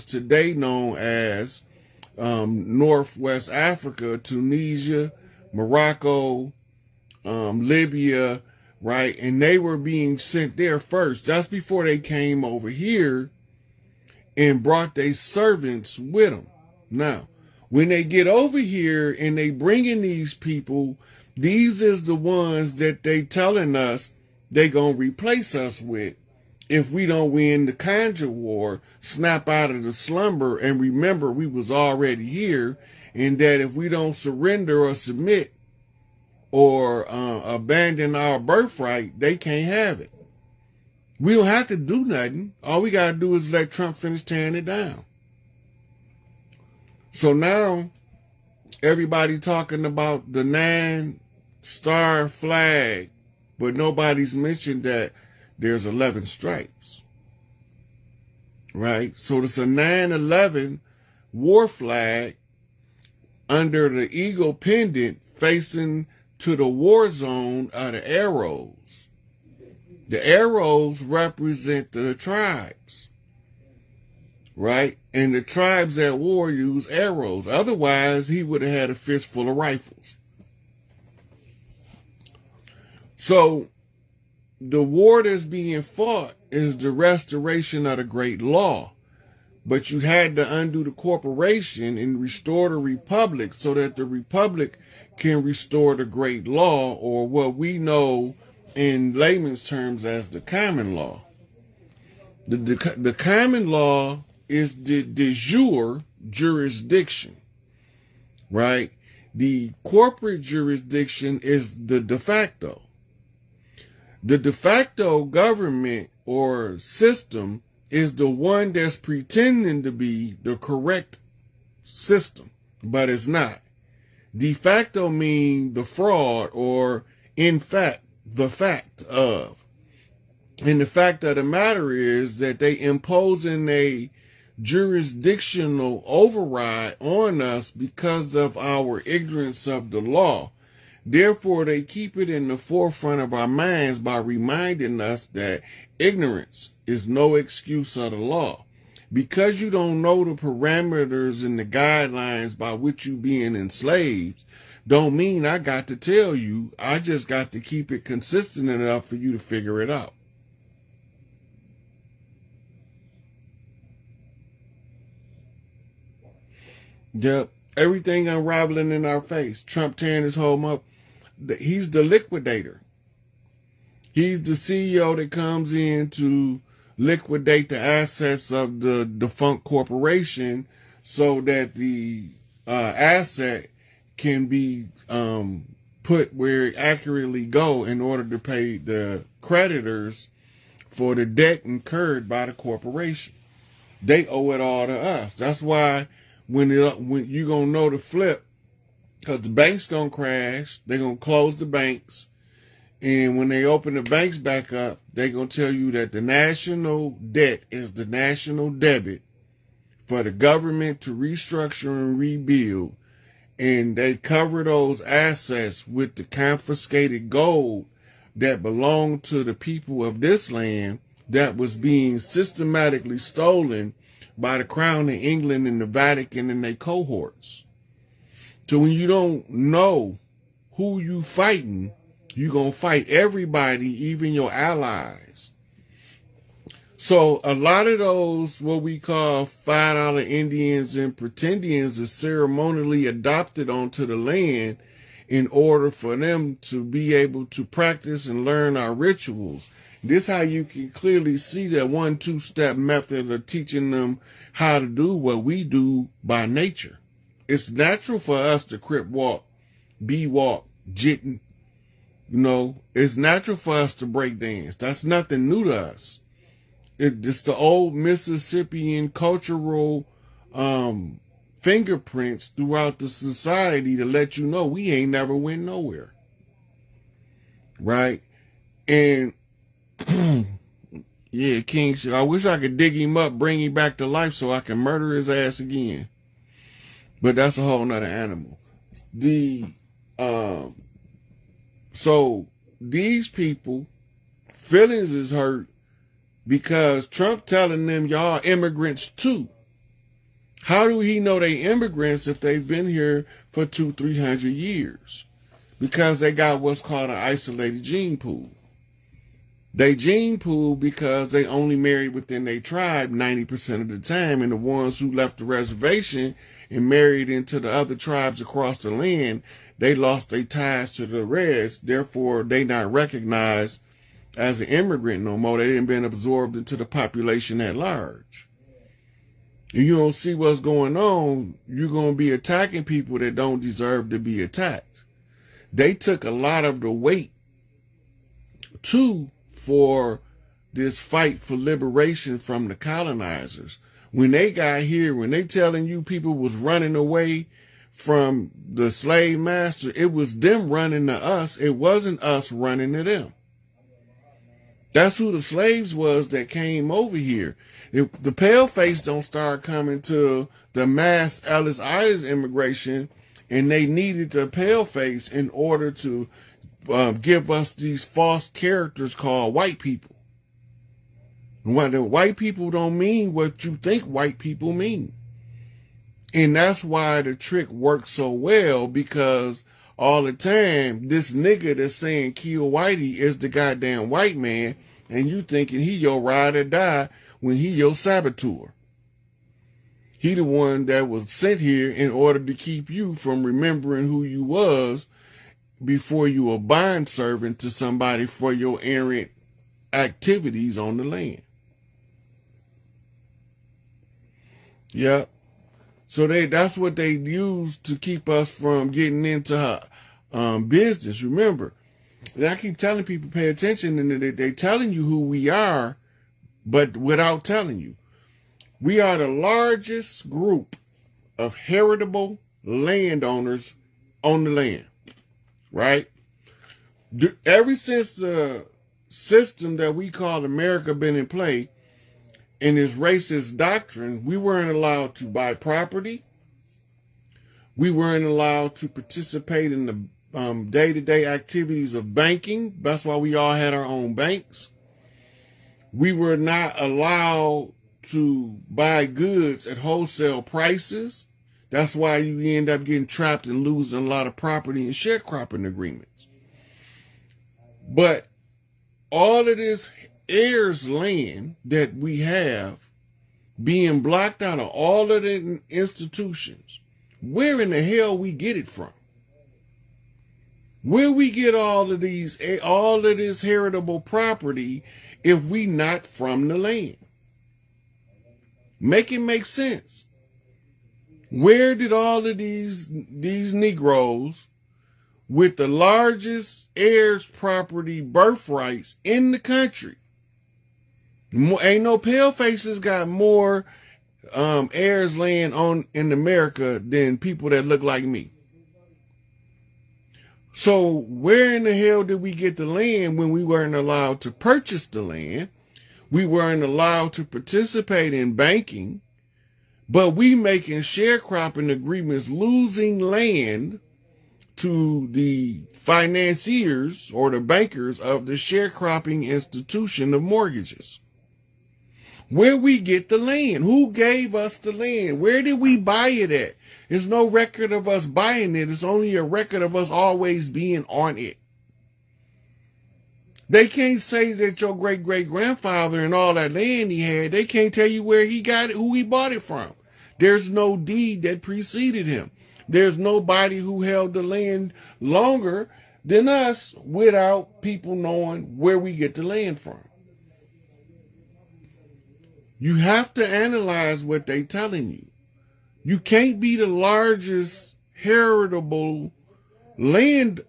today known as Northwest Africa, Tunisia, Morocco, Libya, right? And they were being sent there first. That's before they came over here and brought their servants with them. Now, when they get over here and they bring in these people, these is the ones that they telling us they gonna replace us with if we don't win the Conjure War, snap out of the slumber, and remember we was already here, and that if we don't surrender or submit or abandon our birthright, they can't have it. We don't have to do nothing. All we got to do is let Trump finish tearing it down. So now everybody talking about the 9-star flag, but nobody's mentioned that there's 11 stripes, right? So it's a 9/11 war flag under the eagle pendant facing to the war zone of the arrows. The arrows represent the tribes, right? And the tribes at war use arrows. Otherwise, he would have had a fistful of rifles. So the war that's being fought is the restoration of the great law. But you had to undo the corporation and restore the republic so that the republic can restore the great law, or what we know in layman's terms as the common law. The common law is the de jure jurisdiction, right? The corporate jurisdiction is the de facto. The de facto government or system is the one that's pretending to be the correct system, but it's not. De facto means the fraud, or in fact, the fact of. And the fact of the matter is that they imposing a jurisdictional override on us because of our ignorance of the law. Therefore, they keep it in the forefront of our minds by reminding us that ignorance is no excuse of the law. Because you don't know the parameters and the guidelines by which you being enslaved, don't mean I got to tell you. I just got to keep it consistent enough for you to figure it out. Yep, everything unraveling in our face. Trump tearing his home up. He's the liquidator. He's the CEO that comes in to liquidate the assets of the defunct corporation so that the asset can be put where it accurately go in order to pay the creditors for the debt incurred by the corporation. They owe it all to us. That's why when you gonna know the flip, because the bank's gonna crash, they're gonna close the banks, and when they open the banks back up, they're gonna tell you that the national debt is the national debit for the government to restructure and rebuild, and they cover those assets with the confiscated gold that belonged to the people of this land that was being systematically stolen by the Crown of England and the Vatican and their cohorts. So when you don't know who you fighting, you're going to fight everybody, even your allies. So a lot of those, what we call $5 Indians and pretendians, are ceremonially adopted onto the land in order for them to be able to practice and learn our rituals. This is how you can clearly see that 1-2-step method of teaching them how to do what we do by nature. It's natural for us to crip walk, bee walk, jitting. You know, it's natural for us to break dance. That's nothing new to us. It's the old Mississippian cultural fingerprints throughout the society to let you know we ain't never went nowhere. Right? And yeah, King, I wish I could dig him up, bring him back to life so I can murder his ass again. But that's a whole nother animal. So these people, feelings is hurt because Trump telling them y'all immigrants too. How do he know they immigrants if they've been here for 200-300 years? Because they got what's called an isolated gene pool. They gene pool because they only married within their tribe 90% of the time, and the ones who left the reservation and married into the other tribes across the land, they lost their ties to the rest. Therefore, they not recognized as an immigrant no more. They didn't been absorbed into the population at large. And you don't see what's going on, you're going to be attacking people that don't deserve to be attacked. They took a lot of the weight, too, for this fight for liberation from the colonizers. When they got here, when they telling you people was running away from the slave master, it was them running to us. It wasn't us running to them. That's who the slaves was that came over here. If the paleface don't start coming to the mass Ellis Island immigration, and they needed the paleface in order to give us these false characters called white people. What the white people don't mean what you think white people mean. And that's why the trick works so well, because all the time, this nigga that's saying kill whitey is the goddamn white man, and you thinking he your ride or die when he your saboteur. He the one that was sent here in order to keep you from remembering who you was before you were bond servant to somebody for your errant activities on the land. Yep. So that's what they use to keep us from getting into business. Remember, and I keep telling people, pay attention, and they're telling you who we are, but without telling you. We are the largest group of heritable landowners on the land, right? Ever since the system that we call America been in play, in this racist doctrine, we weren't allowed to buy property. We weren't allowed to participate in the day-to-day activities of banking. That's why we all had our own banks. We were not allowed to buy goods at wholesale prices. That's why you end up getting trapped and losing a lot of property and sharecropping agreements. But all of this heirs land that we have being blocked out of all of the institutions, where in the hell we get it from? Where we get all of this heritable property if we not from the land? Make it make sense. Where did all of these Negroes with the largest heirs property birthrights in the country? Ain't no palefaces got more heirs land in America than people that look like me. So where in the hell did we get the land when we weren't allowed to purchase the land? We weren't allowed to participate in banking, but we making sharecropping agreements, losing land to the financiers or the bankers of the sharecropping institution of mortgages. Where we get the land? Who gave us the land? Where did we buy it at? There's no record of us buying it. It's only a record of us always being on it. They can't say that your great-great-grandfather and all that land he had, they can't tell you where he got it, who he bought it from. There's no deed that preceded him. There's nobody who held the land longer than us without people knowing where we get the land from. You have to analyze what they're telling you. You can't be the largest heritable land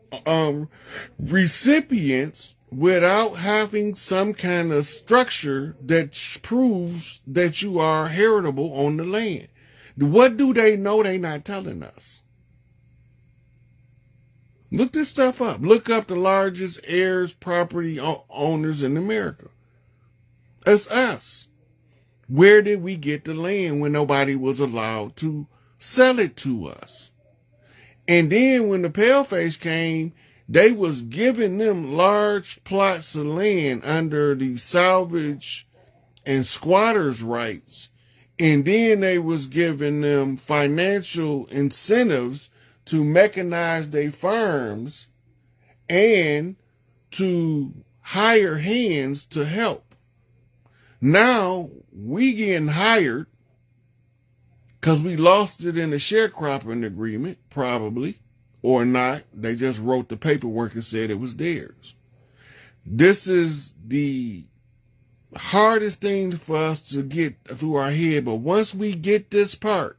recipients without having some kind of structure that proves that you are heritable on the land. What do they know they're not telling us? Look this stuff up. Look up the largest heirs property owners in America. It's us. Where did we get the land when nobody was allowed to sell it to us? And then when the paleface came, they was giving them large plots of land under the salvage and squatters' rights And then they was giving them financial incentives to mechanize their farms and to hire hands to help. Now we getting hired because we lost it in the sharecropping agreement, probably, or not. They just wrote the paperwork and said it was theirs. This is the hardest thing for us to get through our head. But once we get this part,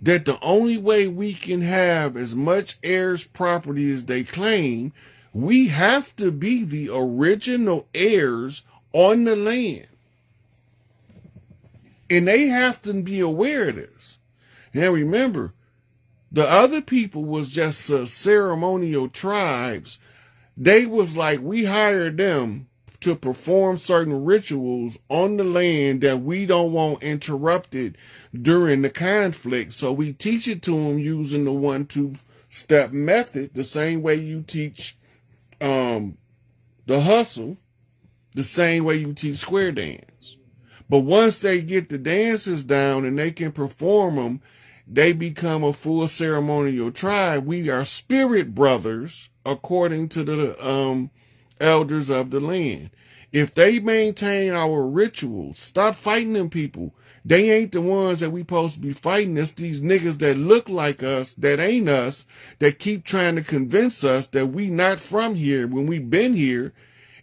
that the only way we can have as much heirs property as they claim, we have to be the original heirs on the land. And they have to be aware of this. Now remember, the other people was just ceremonial tribes. They was like, we hired them to perform certain rituals on the land that we don't want interrupted during the conflict. So we teach it to them using the 1-2-step method, the same way you teach the hustle, the same way you teach square dance. But once they get the dances down and they can perform them, they become a full ceremonial tribe. We are spirit brothers according to the elders of the land. If they maintain our rituals, stop fighting them people. They ain't the ones that we supposed to be fighting. It's these niggas that look like us, that ain't us, that keep trying to convince us that we not from here when we been here.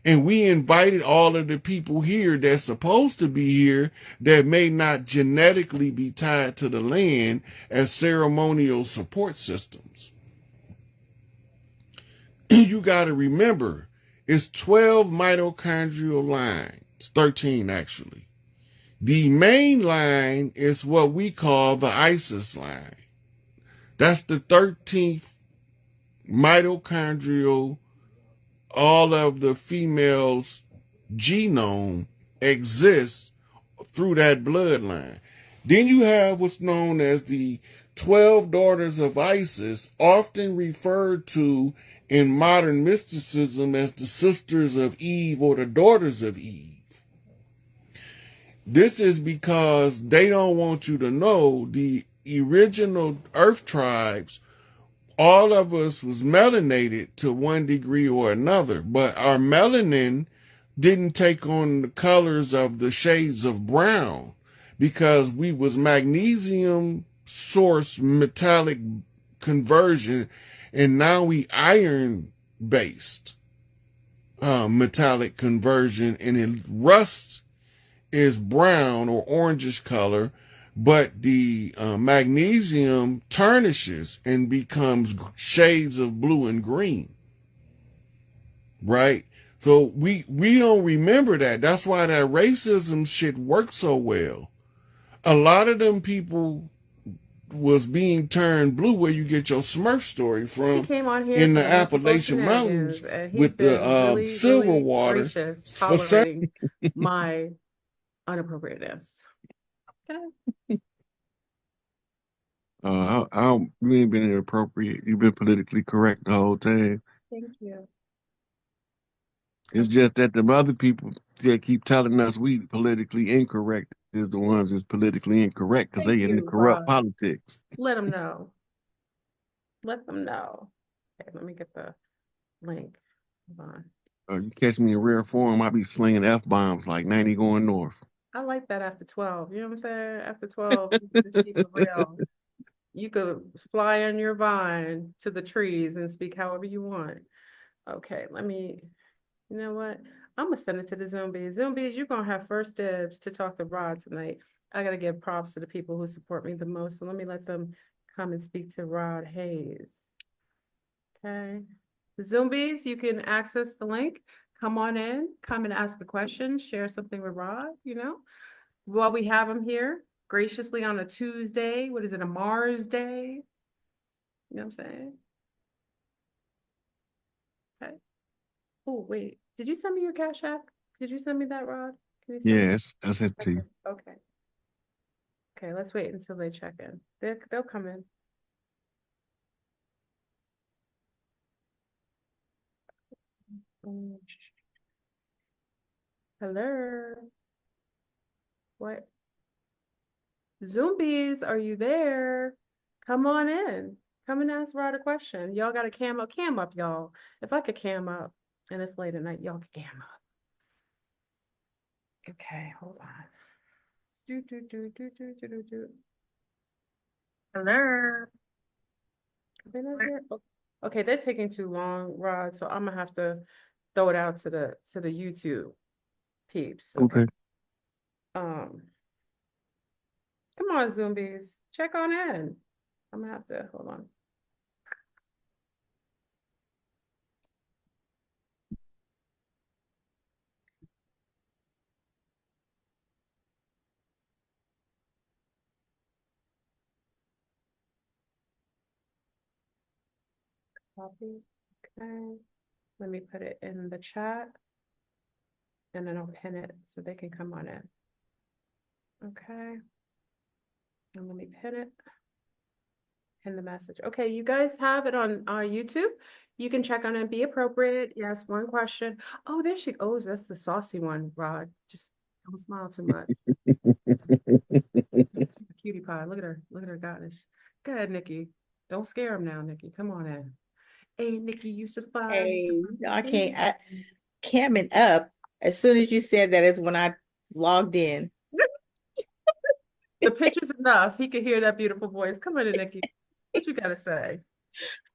And we invited all of the people here that's supposed to be here that may not genetically be tied to the land as ceremonial support systems. You got to remember, it's 12 mitochondrial lines, 13 actually. The main line is what we call the Isis line. That's the 13th mitochondrial. All of the females' genome exists through that bloodline. Then you have what's known as the 12 daughters of Isis, often referred to in modern mysticism as the sisters of Eve or the daughters of Eve. This is because they don't want you to know the original earth tribes. All of us was melanated to one degree or another, but our melanin didn't take on the colors of the shades of brown because we was magnesium source metallic conversion, and now we iron based metallic conversion, and it rust is brown or orangish color, but the magnesium tarnishes and becomes shades of blue and green, right? So we don't remember that. That's why that racism shit works so well. A lot of them people was being turned blue, where you get your Smurf story from, in the Appalachian Mountains with the silver water for tolerating my unappropriateness. Okay. You ain't been inappropriate. You've been politically correct the whole time. Thank you. It's just that the other people that keep telling us we politically incorrect is the ones that's politically incorrect because they in the corrupt politics. Let them know. Let them know. Okay, let me get the link. Hold on. You catch me in rare form, I be slinging F-bombs like 90 going north. I like that after 12. You know what I'm saying? After 12, you can just keep it real. You could fly on your vine to the trees and speak however you want. Okay, you know what? I'm gonna send it to the Zombies. Zombies, you're gonna have first dibs to talk to Rod tonight. I gotta give props to the people who support me the most. So let me let them come and speak to Rod Hayes. Okay. Zombies, you can access the link. Come on in, come and ask a question, share something with Rod, while we have him here graciously on a Tuesday. What is it, a Mars Day? You know what I'm saying? Okay. Oh, wait. Did you send me your Cash App? Did you send me that, Rod? Yes, I sent it to you. Okay. Okay, let's wait until they check in. They'll come in. Hello. What? Zombies, are you there? Come on in. Come and ask Rod a question. Y'all got a cam up, y'all. If I could cam up and it's late at night, y'all can cam up. Okay, hold on. Do. Hello. Are they not here? Okay, they're taking too long, Rod, so I'm gonna have to throw it out to the YouTube peeps. Okay. Okay. Um, come on, zombies. Check on in. I'm gonna have to hold on. Copy. Okay. Let me put it in the chat and then I'll pin it so they can come on in. Okay. And let me pin it. Pin the message. Okay, you guys have it on YouTube. You can check on it. Be appropriate. Yes, one question. Oh, there she goes. That's the saucy one, Rod. Just don't smile too much. Cutie pie. Look at her. Look at her goddess. Go ahead, Nikki. Don't scare him now, Nikki. Come on in. Hey, Nikki, you survived. Hey, I can't. Camming up. As soon as you said that is when I logged in. The picture's enough. He could hear that beautiful voice. Come on in, Nikki. What you gotta say?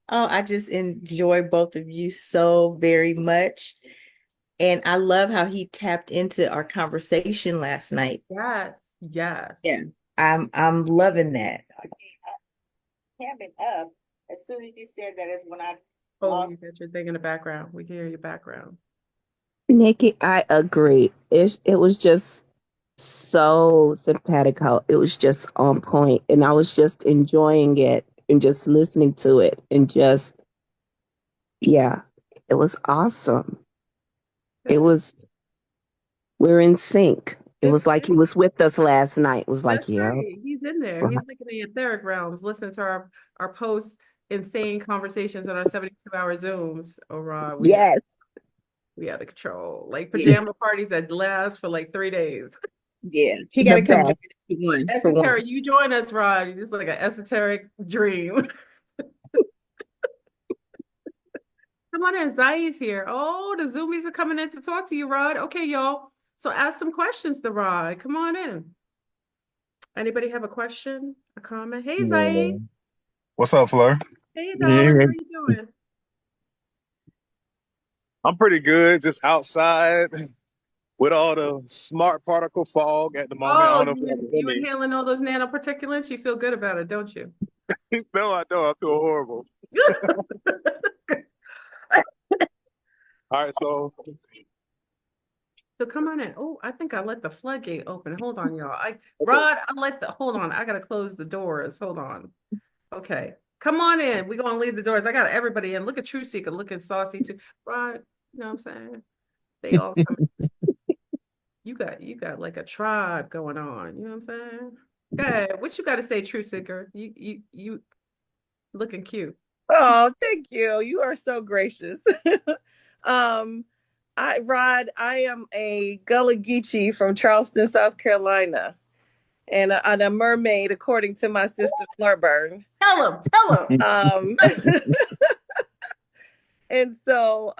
Oh, I just enjoy both of you so very much. And I love how he tapped into our conversation last night. Yes, yes. Yeah, I'm loving that. Camming up. As soon as you said that is when I Oh, you got your thing in the background. We can hear your background. Nikki, I agree. It was just so simpatico. It was just on point, and I was just enjoying it and just listening to it, and just yeah, it was awesome. It was we're in sync. It was like he was with us last night. It was like, That's yeah, right. He's in there. He's looking at the etheric realms, listening to our post insane conversations on our 72-hour Zooms. Oh, Rod, yes, we out of control. Like Yeah, pajama parties that last for like 3 days. yeah. He got the to come best. join us for one. Esoteric, you join us, Rod. It's like an esoteric dream. Come on in, Zai's here. Oh, the Zoomies are coming in to talk to you, Rod. Okay, y'all. So ask some questions to Rod. Come on in. Anybody have a question, a comment? Hey, Zai. Yeah. What's up, Fleur? Hey, darling. Yeah. How you doing? I'm pretty good. Just outside with all the smart particle fog at the moment. I Oh, don't know if you have you any. inhaling all those nanoparticulates? You feel good about it, don't you? No, I don't. I feel horrible. All right, so So come on in. Oh, I think I let the floodgate open. Hold on, y'all. okay. Hold on. I gotta close the doors. Hold on. Okay. Come on in. We're gonna leave the doors. I got everybody in. Look at True Seeker looking saucy too. Rod, you know what I'm saying? They all come. You got like a tribe going on. You know what I'm saying? Go ahead. What you gotta say, True Seeker? You looking cute. Oh, thank you. You are so gracious. um, Rod, I am a Gullah Geechee from Charleston, South Carolina, and a mermaid, according to my sister Flurburn. Tell him. Um, and so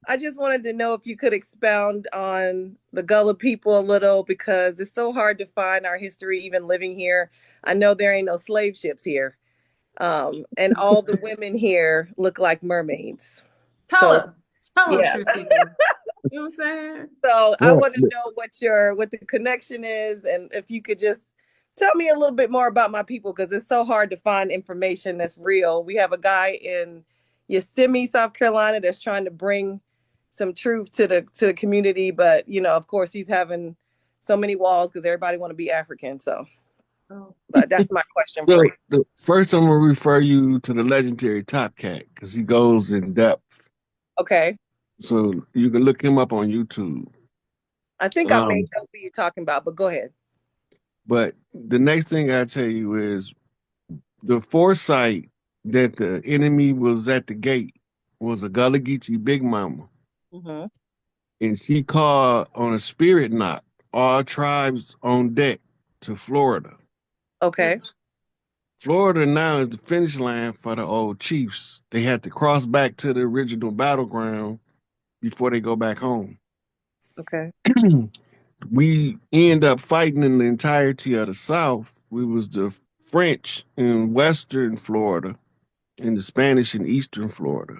I just wanted to know if you could expound on the Gullah people a little because it's so hard to find our history even living here. I know there ain't no slave ships here. And all the women here look like mermaids. Tell So him. Tell him, yeah. True Seeker. You know what I'm saying? So I Well, want to know what the connection is, and if you could just tell me a little bit more about my people because it's so hard to find information that's real. We have a guy in Yosemite, South Carolina, that's trying to bring some truth to the community, but of course, he's having so many walls because everybody want to be African. So, Oh. but that's my question for so you. first, I'm gonna refer you to the legendary Top Cat because he goes in depth. Okay. So you can look him up on YouTube. I think I may Um, know who you're talking about, but go ahead. but the next thing I tell you is the foresight that the enemy was at the gate was a Gullah Geechee Big Mama, Mm-hmm. and she called on a spirit knock, all tribes on deck. to Florida. Okay. Florida now is the finish line for the old chiefs. They had to cross back to the original battleground before they go back home. Okay. We end up fighting in the entirety of the South. We was the French in Western Florida and the Spanish in Eastern Florida.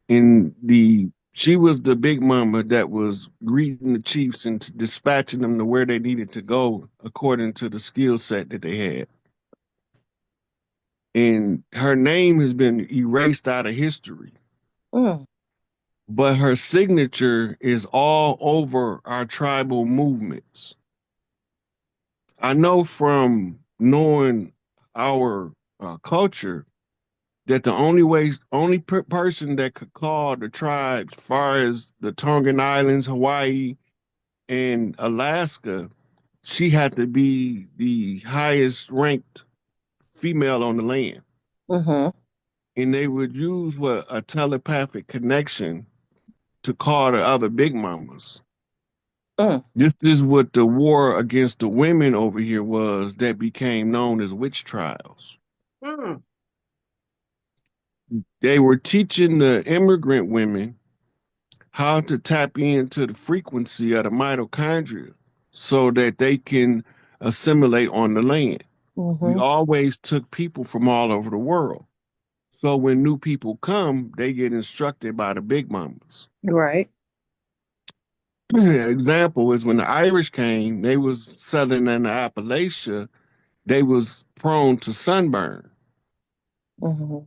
And she was the big mama that was greeting the chiefs and dispatching them to where they needed to go according to the skill set that they had. And her name has been erased out of history. Mm. But her signature is all over our tribal movements. I know from knowing our culture that the only person that could call the tribes, as far as the Tongan Islands, Hawaii, and Alaska, she had to be the highest ranked female on the land. Mm-hmm. And they would use a telepathic connection to call the other big mamas. Mm. This is what the war against the women over here was that became known as witch trials. Mm. They were teaching the immigrant women how to tap into the frequency of the mitochondria so that they can assimilate on the land. We Mm-hmm. always took people from all over the world. So when new people come, they get instructed by the big mamas. Right. Example is when the Irish came, they was settling in the Appalachia, they was prone to sunburn. Mm-hmm.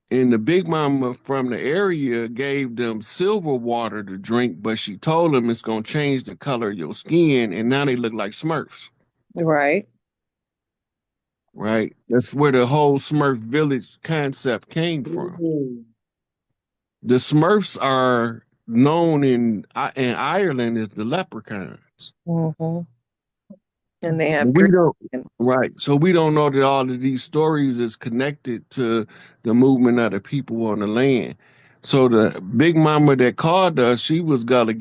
And the big mama from the area gave them silver water to drink, but she told them it's going to change the color of your skin, and now they look like Smurfs. Right. Right? That's where the whole Smurf village concept came from. Mhm. The Smurfs are known in Ireland as the leprechauns. Mm-hmm. And they have We green. don't, right. So we don't know that all of these stories is connected to the movement of the people on the land. So the big mama that called us, she was Gullah.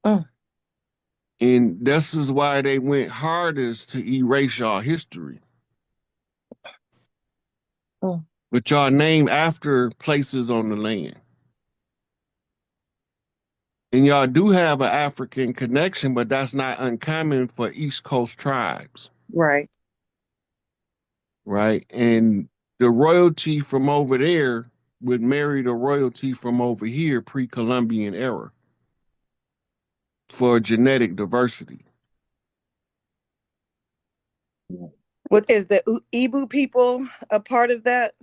Mm. And this is why they went hardest to erase y'all history. Mm. But y'all named after places on the land. And y'all do have an African connection, but that's not uncommon for East Coast tribes. Right. Right. And the royalty from over there would marry the royalty from over here pre-Columbian era for genetic diversity. What is the Ibu people a part of that?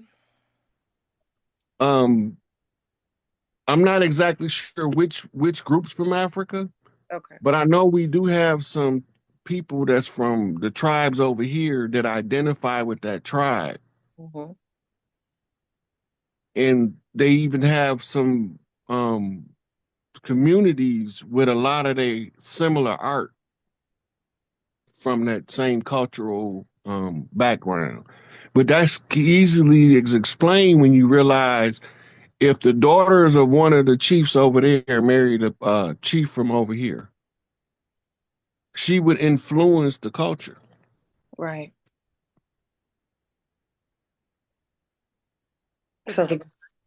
I'm not exactly sure which groups from Africa, Okay. but I know we do have some people that's from the tribes over here that identify with that tribe. Mm-hmm. And they even have some communities with a lot of the similar art from that same cultural background. But that's easily explained when you realize if the daughters of one of the chiefs over there married a chief from over here, she would influence the culture. Right. So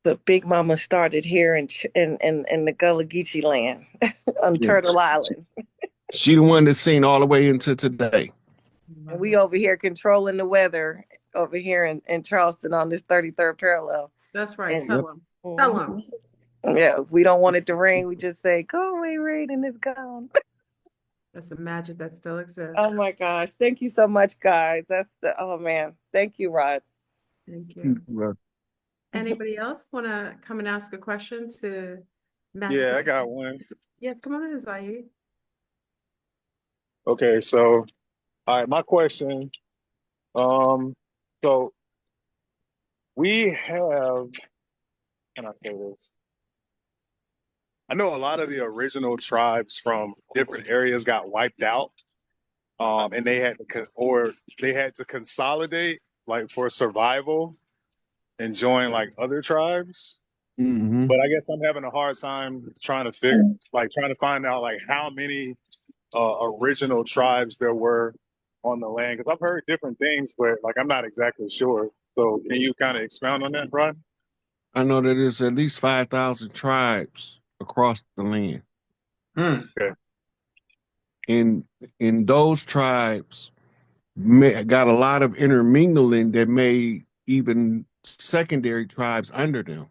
the big mama started here in the Gullah Geechee land on Yeah. Turtle Island. She the one that's seen all the way into today. And we over here controlling the weather over here in Charleston on this 33rd parallel. That's right. And- Tell them. Tell them. Yeah, if we don't want it to rain, we just say, go away, rain, and it's gone. That's the magic that still exists. Oh my gosh. Thank you so much, guys. Oh man. Thank you, Rod. Thank you. Anybody else want to come and ask a question to Master? Yeah, I got one. Yes, come on in, Zaid. Okay, so all right, my question. So we have, can I say this? I know a lot of the original tribes from different areas got wiped out, and they had to consolidate like for survival and join like other tribes. Mm-hmm. But I guess I'm having a hard time trying to find out like how many original tribes there were on the land? Because I've heard different things, but like I'm not exactly sure. So can you kind of expound on that, Ron? I know that there's at least 5,000 tribes across the land. Okay. And in those tribes got a lot of intermingling that made even secondary tribes under them.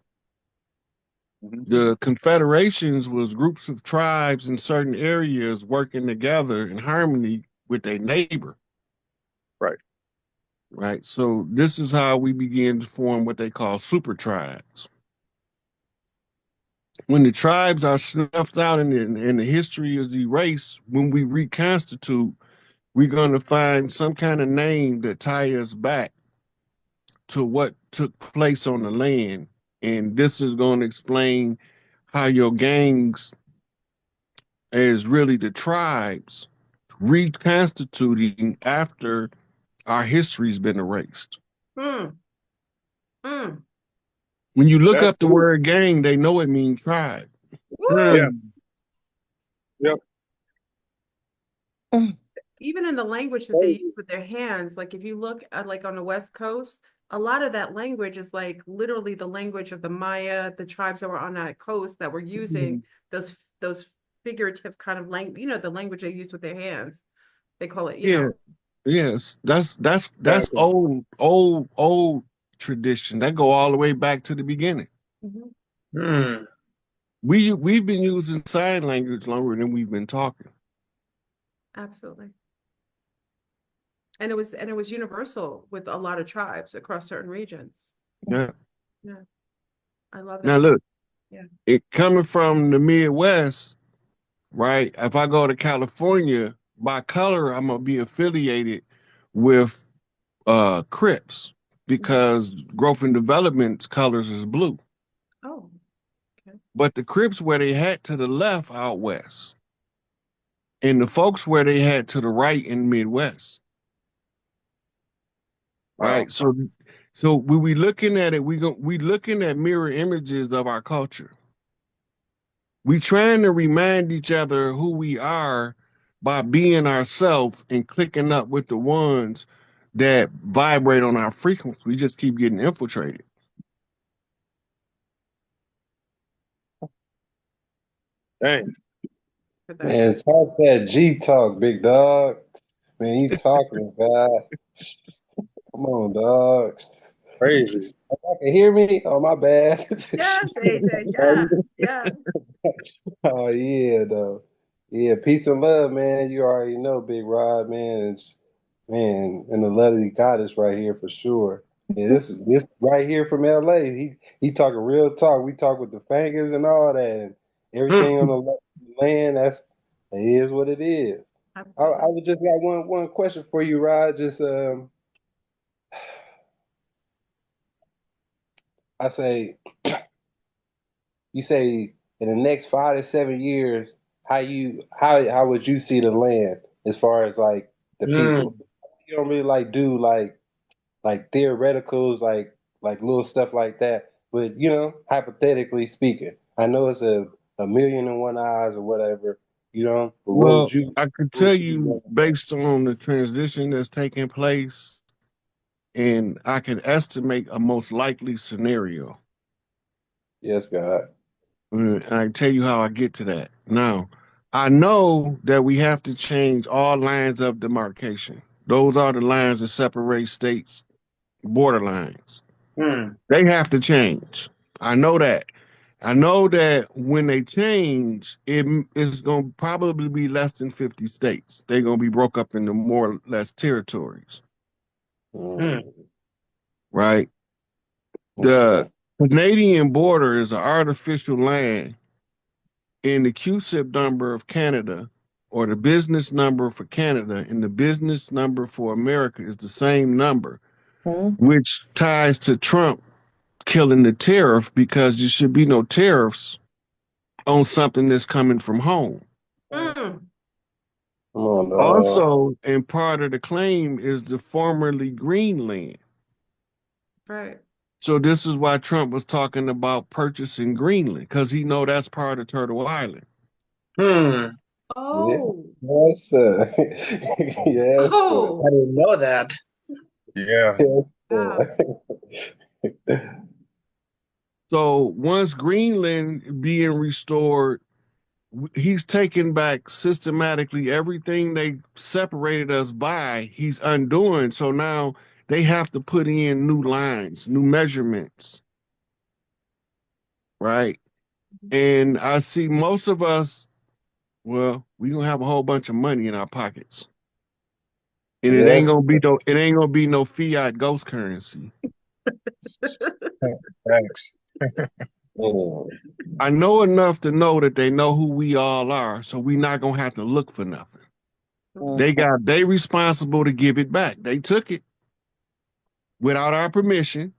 Mhm. The confederations was groups of tribes in certain areas working together in harmony with their neighbor. Right. Right. So this is how we begin to form what they call super tribes. When the tribes are snuffed out and the history is erased, when we reconstitute, we're going to find some kind of name that tie us back to what took place on the land. And this is going to explain how your gangs is really the tribes reconstituting after our history's been erased. Mm. Mm. When you look That's up the cool. word gang, they know it means tribe. Yeah. Yep. Even in the language that they use with their hands, like if you look at like on the West Coast, a lot of that language is like literally the language of the Maya, the tribes that were on that coast that were using those figurative kind of language, the language they use with their hands. They call it, Yeah. Yes. That's Exactly. old tradition. That go all the way back to the beginning. Mhm. We've been using sign language longer than we've been talking. Absolutely. And it was universal with a lot of tribes across certain regions. Yeah. Yeah. I love Now that. look, Yeah. it coming from the Midwest, right? If I go to California, by color, I'm gonna be affiliated with Crips because growth and development's colors is blue. Oh, okay. But the Crips where they had to the left out west, and the folks where they had to the right in Midwest. Wow. Right. So when we looking at it, we looking at mirror images of our culture. We trying to remind each other who we are by being ourselves and clicking up with the ones that vibrate on our frequency. We just keep getting infiltrated. Dang. For that. Man, talk that G talk, big dog. Man, you talking about? Come on, dog. Crazy. Y'all can hear me? Oh, my bad. Yes, AJ. Yes. Yes. Oh yeah, though. Yeah, peace and love, man. You already know, Big Rod, man. Man, and the lovely goddess right here for sure. Yeah, this right here from LA. He talking real talk. We talk with the fingers and all that, and everything on the land. It is what it is. I Absolutely. was just got one question for you, Rod. Just I say you say in the next 5 to 7 years, how would you see the land as far as like the people? You don't really like do like theoreticals, like little stuff like that. But hypothetically speaking, I know it's a million and one eyes or whatever, But Well, I could what tell would you you do? based on the transition that's taking place, and I can estimate a most likely scenario. Yes, God. And I can tell you how I get to that. Now, I know that we have to change all lines of demarcation. Those are the lines that separate states, borderlines. They have to change. I know that. I know that when they change, it's going to probably be less than 50 states. They're going to be broke up into more or less territories, Mm, right? The okay. Canadian border is an artificial land, and the CUSIP number of Canada or the business number for Canada and the business number for America is the same number, which ties to Trump killing the tariff because there should be no tariffs on something that's coming from home. Mm. Come on, dog. Also, and part of the claim is the formerly Greenland. Right. So this is why Trump was talking about purchasing Greenland because he know that's part of Turtle Island. Yeah. Oh, Yes, sir. Yes, sir. Oh, I didn't know that. Yeah. Yes, wow. sir. So once Greenland being restored, he's taking back systematically everything they separated us by. He's undoing. So now they have to put in new lines, new measurements, right? And I see most of us, well, we gonna have a whole bunch of money in our pockets. And Yes. it ain't gonna be no fiat ghost currency. Thanks. Mm. I know enough to know that they know who we all are, so we not gonna have to look for nothing. They responsible to give it back. They took it without our permission.